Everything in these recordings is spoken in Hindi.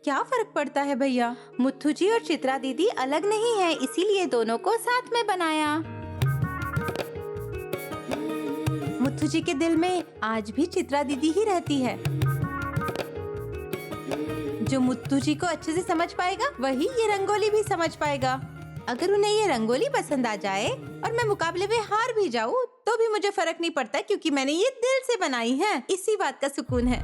क्या फर्क पड़ता है भैया? मुथ्थू जी और चित्रा दीदी अलग नहीं है, इसीलिए दोनों को साथ में बनाया। मुथ्थू जी के दिल में आज भी चित्रा दीदी ही रहती है। जो मुथ्थू जी को अच्छे से समझ पाएगा वही ये रंगोली भी समझ पाएगा। अगर उन्हें ये रंगोली पसंद आ जाए और मैं मुकाबले में हार भी जाऊँ तो भी मुझे फर्क नहीं पड़ता, क्योंकि मैंने ये दिल से बनाई है। इसी बात का सुकून है।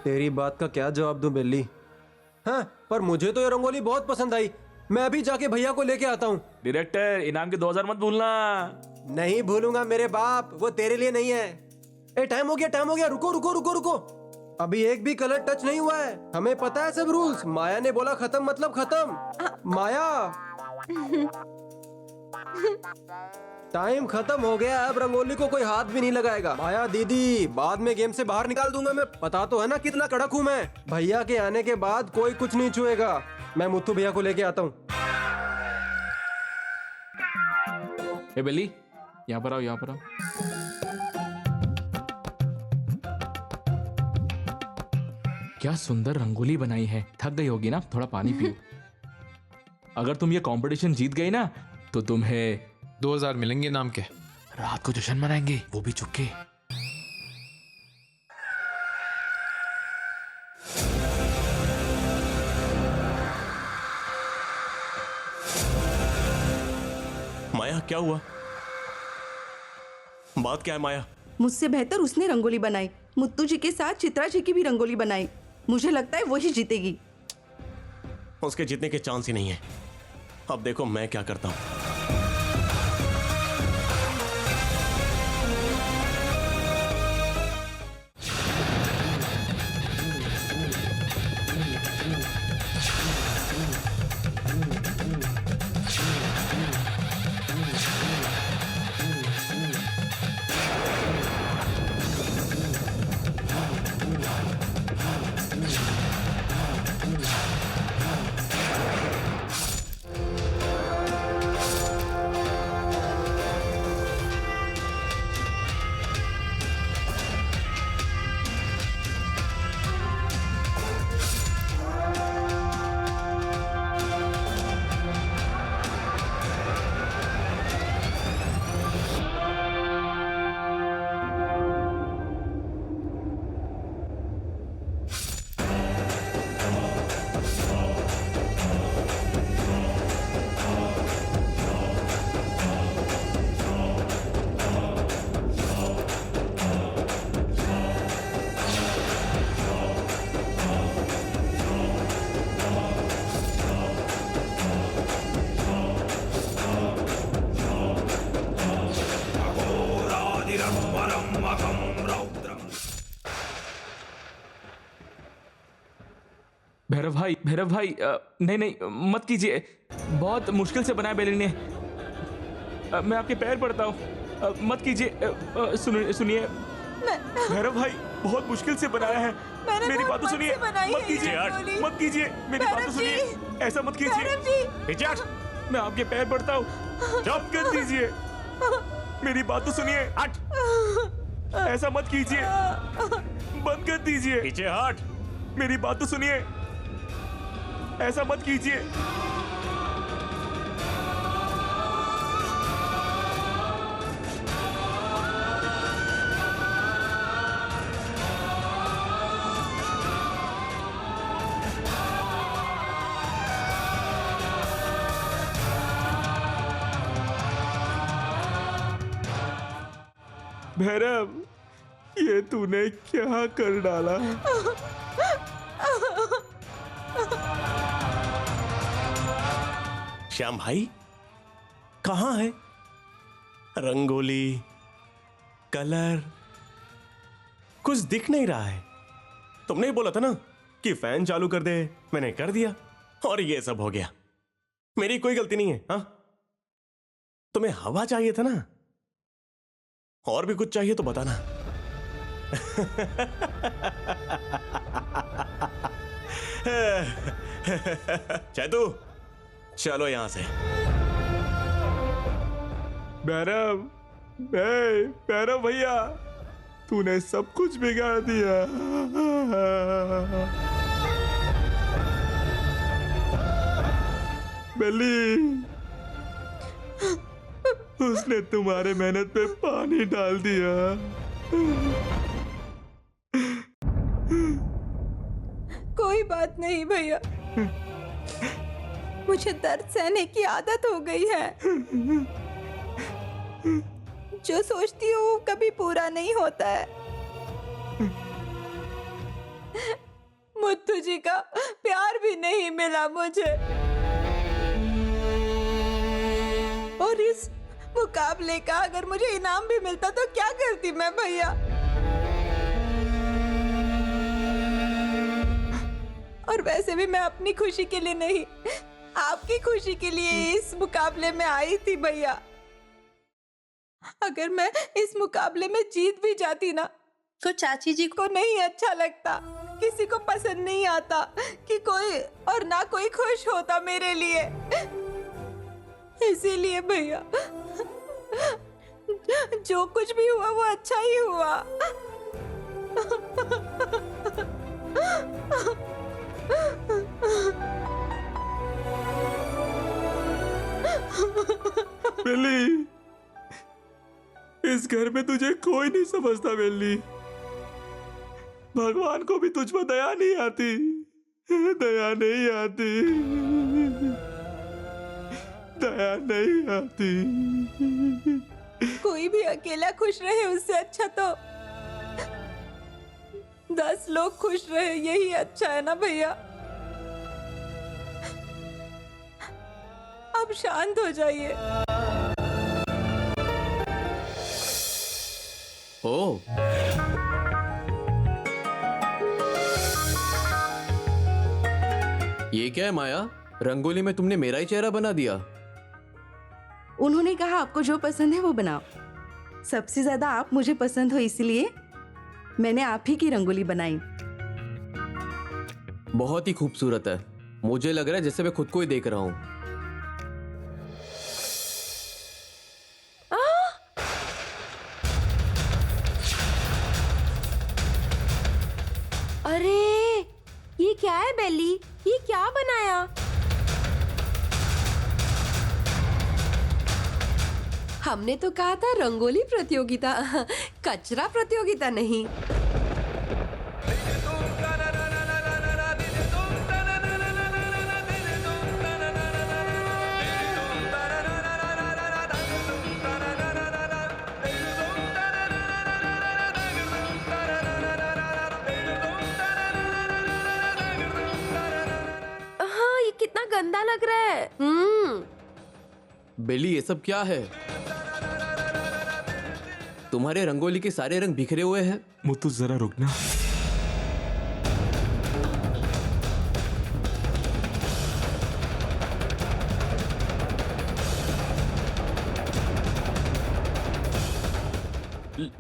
तेरी बात का क्या जवाब दूं बिल्ली? हाँ, पर मुझे तो ये रंगोली बहुत पसंद आई। मैं अभी जाके भैया को लेके आता हूँ। डायरेक्टर, इनाम के 2000 मत भूलना। नहीं भूलूंगा मेरे बाप, वो तेरे लिए नहीं है। ए, टाइम हो गया, रुको रुको रुको रुको। अभी एक भी कलर टच नहीं हुआ है। हमें पता है सब रूल्स। माया ने बोला खत्म मतलब खत्म। माया, टाइम खत्म हो गया। अब रंगोली को कोई हाथ भी नहीं लगाएगा। माया दीदी, बाद में गेम से बाहर निकाल दूंगा मैं। पता तो है ना कितना कड़क हूँ मैं। भैया के आने के बाद कोई कुछ नहीं छुएगा। मैं मुथ्थू भैया को लेके आता हूँ। ए बेली, यहाँ पर आओ, यहाँ पर आओ। क्या सुंदर रंगोली बनाई है। थक गई होगी ना, थोड़ा पानी पियो। अगर तुम ये कंपटीशन जीत गई ना तो तुम्हें 2000 मिलेंगे नाम के। रात को जश्न मनाएंगे, वो भी चुपके। माया, क्या हुआ? बात क्या है माया? मुझसे बेहतर उसने रंगोली बनाई। मुत्तू जी के साथ चित्रा जी की भी रंगोली बनाई। मुझे लगता है वही जीतेगी। उसके जीतने के चांस ही नहीं है। अब देखो मैं क्या करता हूं। भैरव भाई, नहीं, मत कीजिए। बहुत मुश्किल से बनाया बेली ने। मैं आपके पैर पड़ता हूँ, मत कीजिए। सुनिए भैरव भाई, बहुत मुश्किल से बनाया है। मेरी बात तो सुनिए। मत कीजिए, मेरी बात तो सुनिए। ऐसा मत कीजिए। मैं आपके पैर पड़ता हूँ, चुप कर दीजिए। मेरी बात तो सुनिए। हट, ऐसा मत कीजिए, बंद कर दीजिए। पीछे हट, मेरी बात तो सुनिए। ऐसा मत कीजिए। भैरव, ये तूने क्या कर डाला? श्याम भाई, कहाँ है? रंगोली, कलर कुछ दिख नहीं रहा है। तुमने ही बोला था ना कि फैन चालू कर दे, मैंने कर दिया और ये सब हो गया। मेरी कोई गलती नहीं है। हाँ, तुम्हें हवा चाहिए था ना? और भी कुछ चाहिए तो बताना। चैतू, चलो यहां से। भैरव, भैरव भैया, तूने सब कुछ बिगाड़ दिया। बेली, उसने तुम्हारे मेहनत पे पानी डाल दिया। कोई बात नहीं भैया, मुझे दर्द सहने की आदत हो गई है। जो सोचती हूँ वो कभी पूरा नहीं होता है। मुत्तू जी का प्यार भी नहीं मिला मुझे, और इस मुकाबले का अगर मुझे इनाम भी मिलता तो क्या करती मैं भैया। और वैसे भी मैं अपनी खुशी के लिए नहीं, आपकी खुशी के लिए इस मुकाबले में आई थी भैया। अगर मैं इस मुकाबले में जीत भी जाती ना तो चाची जी को नहीं अच्छा लगता, किसी को पसंद नहीं आता कि कोई और ना कोई खुश होता मेरे लिए। इसीलिए भैया जो कुछ भी हुआ वो अच्छा ही हुआ। बेली, इस घर में तुझे कोई नहीं समझता बेली। भगवान को भी तुझ पर दया नहीं आती, दया नहीं आती, दया नहीं आती। कोई भी अकेला खुश रहे उससे अच्छा तो 10 लोग खुश रहे, यही अच्छा है ना भैया। अब शांत हो जाइए। ओ, ये क्या है माया? रंगोली में तुमने मेरा ही चेहरा बना दिया। उन्होंने कहा आपको जो पसंद है वो बनाओ। सबसे ज्यादा आप मुझे पसंद हो, इसलिए मैंने आप ही की रंगोली बनाई। बहुत ही खूबसूरत है। मुझे लग रहा है जैसे मैं खुद को ही देख रहा हूं। अरे ये क्या है बेली, ये क्या बनाया? हमने तो कहा था रंगोली प्रतियोगिता, कचरा प्रतियोगिता नहीं। हाँ, ये कितना गंदा लग रहा है। बेली, ये सब क्या है? तुम्हारे रंगोली के सारे रंग बिखरे हुए हैं। मुत्तू जरा रुकना।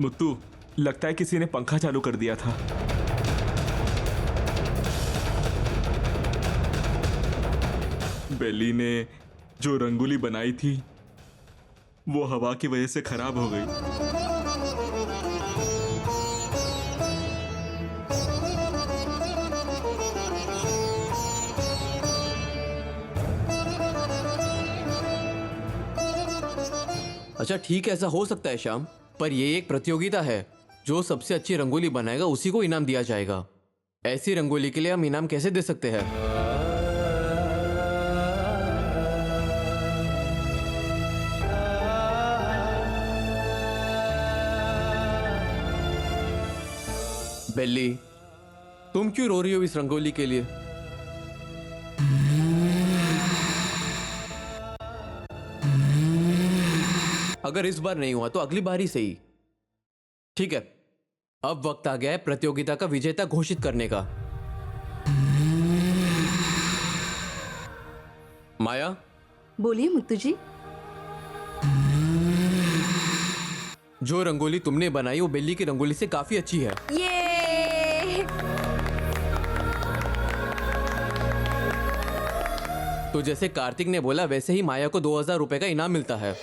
मुत्तू, लगता है किसी ने पंखा चालू कर दिया था। बेली ने जो रंगोली बनाई थी वो हवा की वजह से खराब हो गई। अच्छा ठीक है, ऐसा हो सकता है श्याम, पर ये एक प्रतियोगिता है। जो सबसे अच्छी रंगोली बनाएगा उसी को इनाम दिया जाएगा। ऐसी रंगोली के लिए हम इनाम कैसे दे सकते हैं? बेली, तुम क्यों रो रही हो इस रंगोली के लिए? अगर इस बार नहीं हुआ तो अगली बार ही सही। ठीक है, अब वक्त आ गया है प्रतियोगिता का विजेता घोषित करने का। माया, बोलिए मुत्तू जी। जो रंगोली तुमने बनाई वो बेली की रंगोली से काफी अच्छी है। ये तो जैसे कार्तिक ने बोला वैसे ही माया को 2000 रुपए का इनाम मिलता है।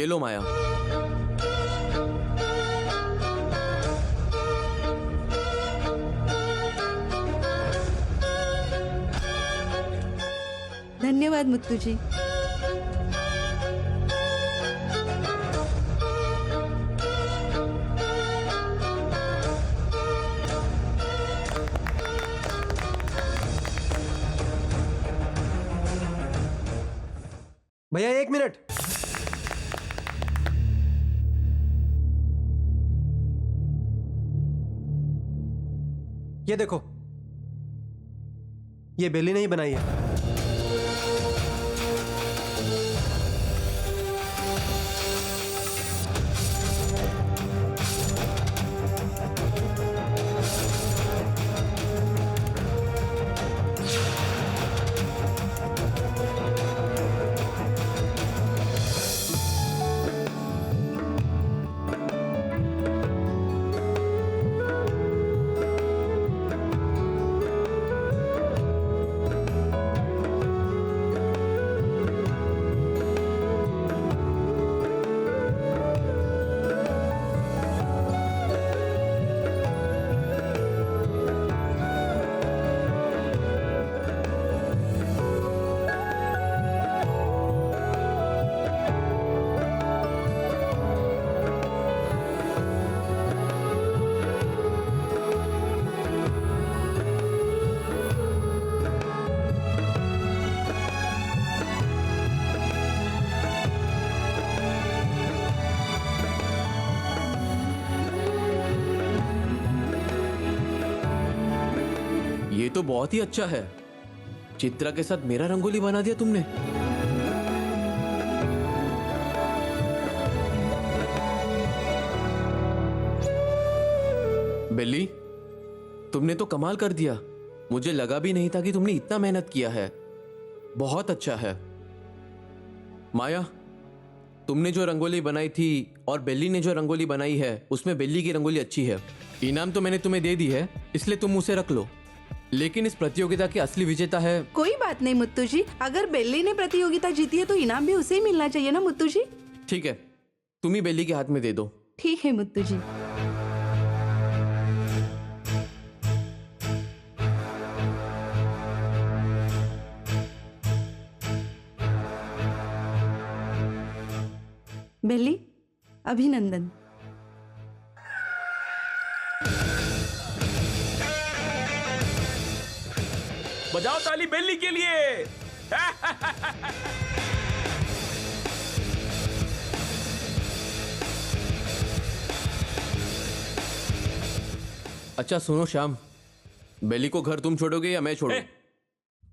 ये लो माया। धन्यवाद मुत्तू जी। भैया 1 मिनट। ये देखो, ये बेली ने ही बनाई है। ये तो बहुत ही अच्छा है। चित्रा के साथ मेरा रंगोली बना दिया तुमने। बेली, तुमने तो कमाल कर दिया। मुझे लगा भी नहीं था कि तुमने इतना मेहनत किया है। बहुत अच्छा है। माया, तुमने जो रंगोली बनाई थी और बेली ने जो रंगोली बनाई है उसमें बेली की रंगोली अच्छी है। इनाम तो मैंने तुम्हें दे दी है, इसलिए तुम उसे रख लो। लेकिन इस प्रतियोगिता की असली विजेता है। कोई बात नहीं मुत्तू जी, अगर बेली ने प्रतियोगिता जीती है तो इनाम भी उसे ही मिलना चाहिए ना मुत्तू जी। ठीक है, तुम ही बेली के हाथ में दे दो। ठीक है मुत्तू जी। बेली, अभिनंदन। बजाओ ताली बेली के लिए। अच्छा सुनो श्याम, बेली को घर तुम छोड़ोगे या मैं छोड़ू?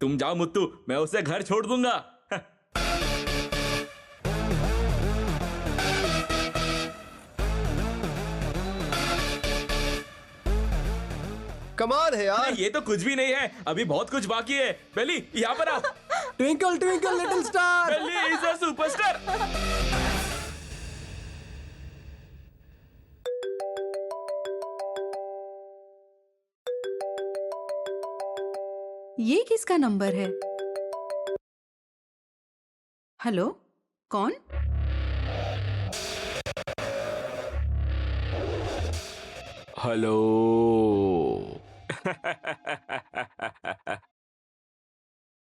तुम जाओ मुत्तू, मैं उसे घर छोड़ दूंगा। कमाल है यार। ये तो कुछ भी नहीं है, अभी बहुत कुछ बाकी है। बेली यहाँ पर आ। Twinkle twinkle little star. Bailey is a superstar. ये किसका नंबर है? हेलो, कौन? हेलो।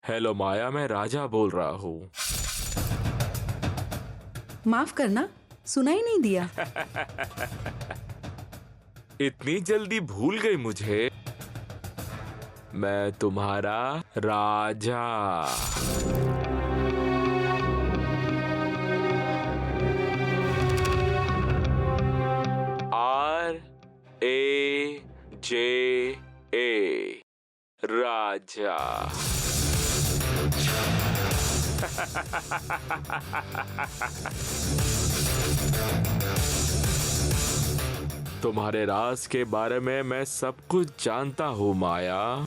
हेलो माया, मैं राजा बोल रहा हूँ। माफ करना, सुना ही नहीं दिया। इतनी जल्दी भूल गई मुझे? मैं तुम्हारा राजा। RAJA, राजा। तुम्हारे राज के बारे में मैं सब कुछ जानता हूँ माया,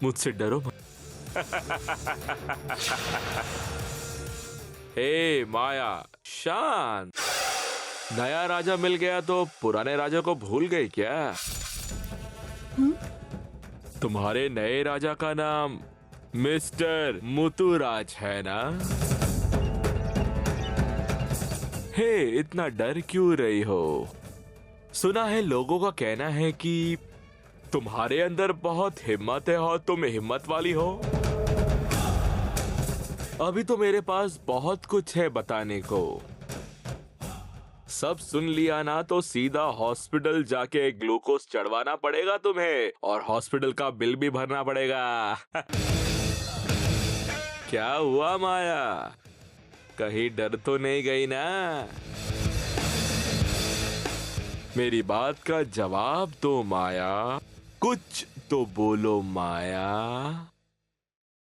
मुझसे डरो मत। हे माया, शांत। नया राजा मिल गया तो पुराने राजा को भूल गई क्या? तुम्हारे नए राजा का नाम मिस्टर मुतुराज है ना? हे, इतना डर क्यों रही हो? सुना है लोगों का कहना है कि तुम्हारे अंदर बहुत हिम्मत है और तुम हिम्मत वाली हो। अभी तो मेरे पास बहुत कुछ है बताने को। सब सुन लिया ना तो सीधा हॉस्पिटल जाके ग्लूकोज चढ़वाना पड़ेगा तुम्हें और हॉस्पिटल का बिल भी भरना पड़ेगा। क्या हुआ माया, कहीं डर तो नहीं गई ना? मेरी बात का जवाब दो माया, कुछ तो बोलो माया।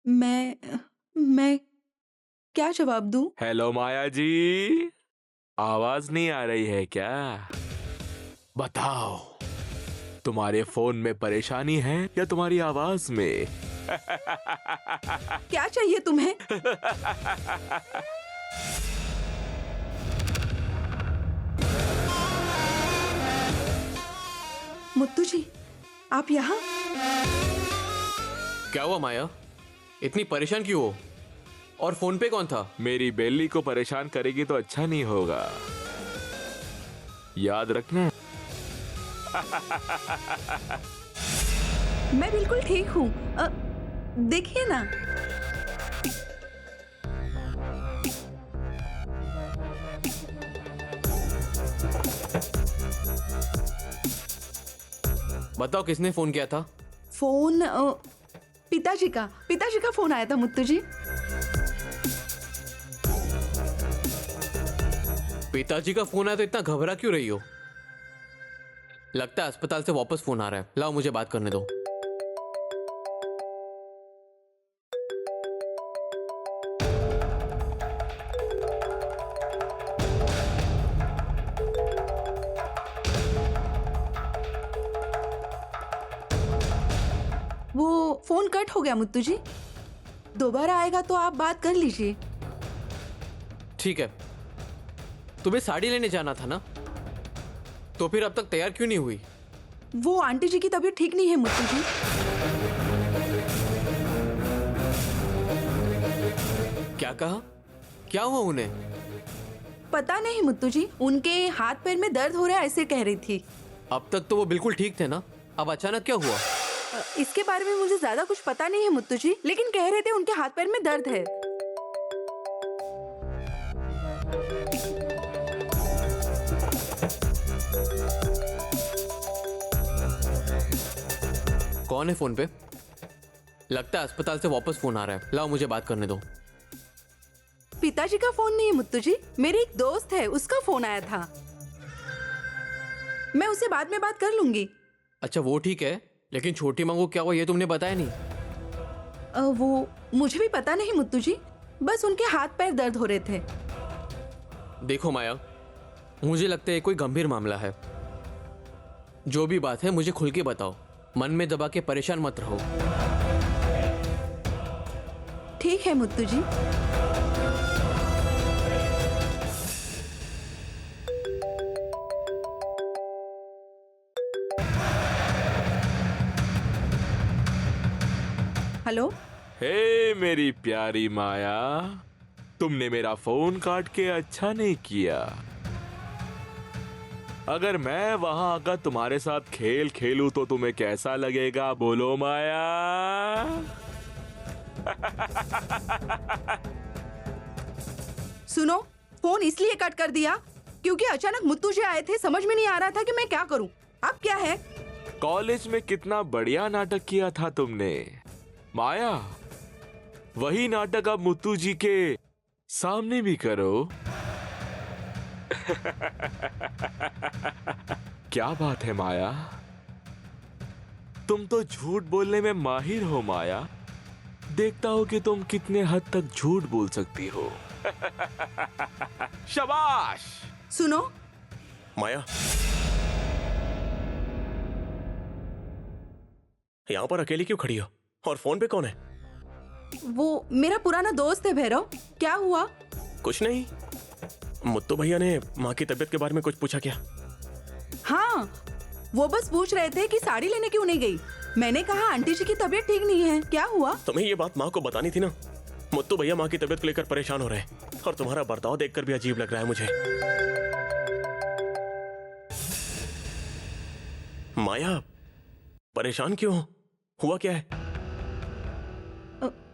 मैं क्या जवाब दूं? हेलो माया जी, आवाज नहीं आ रही है क्या? बताओ, तुम्हारे फोन में परेशानी है या तुम्हारी आवाज में? क्या चाहिए तुम्हें? मुत्तू जी, आप यहाँ? क्या हुआ माया, इतनी परेशान क्यों हो? और फोन पे कौन था? मेरी बेली को परेशान करेगी तो अच्छा नहीं होगा, याद रखना। मैं बिल्कुल ठीक हूँ, देखिए ना। बताओ किसने फोन किया था? फोन पिताजी का फोन आया था मुत्तू जी। पिताजी का फोन आया तो इतना घबरा क्यों रही हो? लगता है अस्पताल से वापस फोन आ रहा है। लाओ मुझे बात करने दो। वो फोन कट हो गया मुत्तू जी, दोबारा आएगा तो आप बात कर लीजिए। ठीक है, तुम्हें साड़ी लेने जाना था ना, तो फिर अब तक तैयार क्यों नहीं हुई? वो आंटी जी की तबीयत ठीक नहीं है मुत्तू जी। क्या कहा? क्या हुआ उन्हें? पता नहीं मुत्तू जी, उनके हाथ पैर में दर्द हो रहा है ऐसे कह रही थी। अब तक तो वो बिल्कुल ठीक थे ना, अब अचानक क्या हुआ? इसके बारे में मुझे ज्यादा कुछ पता नहीं है मुत्तू जी, लेकिन कह रहे थे उनके हाथ पैर में दर्द है। कौन है फोन पे? लगता है अस्पताल से वापस फोन आ रहा है। लाओ मुझे बात करने दो। पिताजी का फोन नहीं है मुत्तू जी, मेरी एक दोस्त है, उसका फोन आया था। मैं उससे बाद में बात कर लूंगी। अच्छा वो ठीक है, लेकिन छोटी मांगू क्या हुआ ये तुमने बताया नहीं। वो मुझे भी पता नहीं मुत्तू जी, बस उनके हाथ पैर दर्द हो रहे थे। देखो माया, मुझे लगता है कोई गंभीर मामला है। जो भी बात है मुझे खुल के बताओ, मन में दबा के परेशान मत रहो। ठीक है मुत्तू जी। हेलो। हे मेरी प्यारी माया, तुमने मेरा फोन काट के अच्छा नहीं किया। अगर मैं वहां आकर तुम्हारे साथ खेल खेलूं तो तुम्हें कैसा लगेगा, बोलो माया? सुनो, फोन इसलिए कट कर दिया क्योंकि अचानक मुत्तू जी आए थे, समझ में नहीं आ रहा था कि मैं क्या करूं। अब क्या है? कॉलेज में कितना बढ़िया नाटक किया था तुमने माया, वही नाटक अब मुत्तू जी के सामने भी करो। क्या बात है माया, तुम तो झूठ बोलने में माहिर हो माया। देखता हो कि तुम कितने हद तक झूठ बोल सकती हो। शाबाश। सुनो, माया, यहां पर अकेली क्यों खड़ी हो? और फोन पे कौन है? वो मेरा पुराना दोस्त है भैरव। क्या हुआ? कुछ नहीं, मुत्तू भैया ने माँ की तबीयत के बारे में कुछ पूछा क्या? हाँ, वो बस पूछ रहे थे कि साड़ी लेने क्यों नहीं गई। मैंने कहा आंटी जी की तबीयत ठीक नहीं है। क्या हुआ? तुम्हें ये बात माँ को बतानी थी ना। मुत्तू भैया माँ की तबीयत को लेकर परेशान हो रहे हैं। और तुम्हारा बर्ताव देखकर भी अजीब लग रहा है मुझे। माया, परेशान क्यों हो? हुआ क्या है?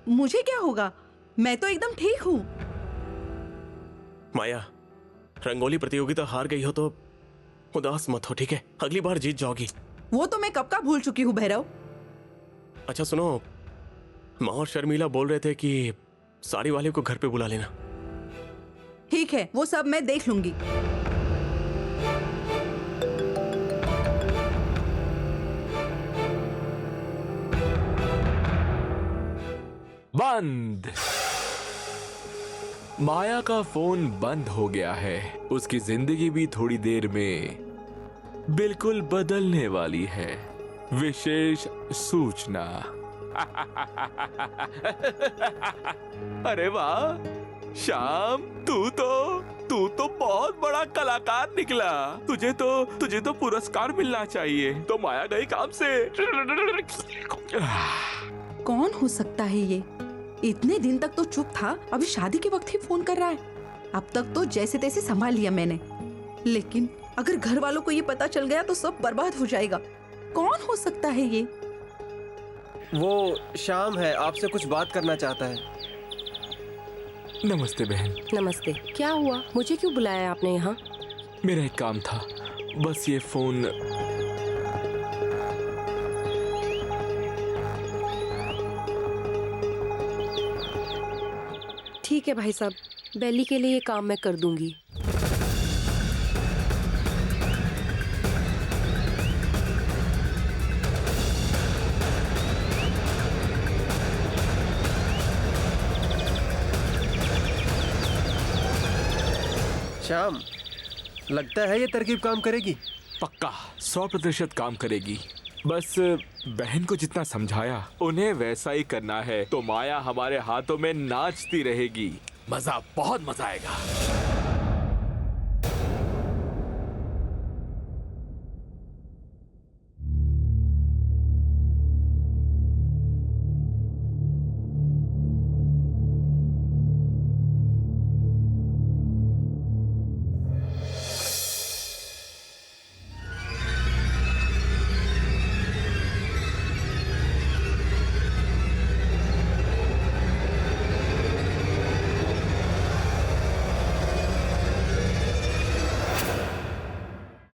मुझे क्या होगा, मैं तो एकदम ठीक हूँ। माया, रंगोली प्रतियोगिता हार गई हो तो उदास मत हो, ठीक है? अगली बार जीत जाओगी। वो तो मैं कब का भूल चुकी हूँ भैरव। अच्छा सुनो, माँ और शर्मिला बोल रहे थे कि साड़ी वाले को घर पे बुला लेना। ठीक है, वो सब मैं देख लूंगी। बंद। माया का फोन बंद हो गया है। उसकी जिंदगी भी थोड़ी देर में बिल्कुल बदलने वाली है। विशेष सूचना। अरे वाह श्याम, तू तो बहुत बड़ा कलाकार निकला। तुझे तो पुरस्कार मिलना चाहिए। तो माया गई काम से। कौन हो सकता है ये? इतने दिन तक तो चुप था, अभी शादी के वक्त ही फोन कर रहा है। अब तक तो जैसे तैसे संभाल लिया मैंने, लेकिन अगर घर वालों को ये पता चल गया तो सब बर्बाद हो जाएगा। कौन हो सकता है ये? वो शाम है, आपसे कुछ बात करना चाहता है। नमस्ते बहन। नमस्ते। क्या हुआ, मुझे क्यों बुलाया आपने यहाँ? मेरा एक काम था, बस ये फोन। ठीक है भाई साहब, बेली के लिए ये काम मैं कर दूंगी। शाम, लगता है ये तरकीब काम करेगी। पक्का 100% काम करेगी। बस बहन को जितना समझाया उन्हें वैसा ही करना है, तो माया हमारे हाथों में नाचती रहेगी। बहुत मजा आएगा।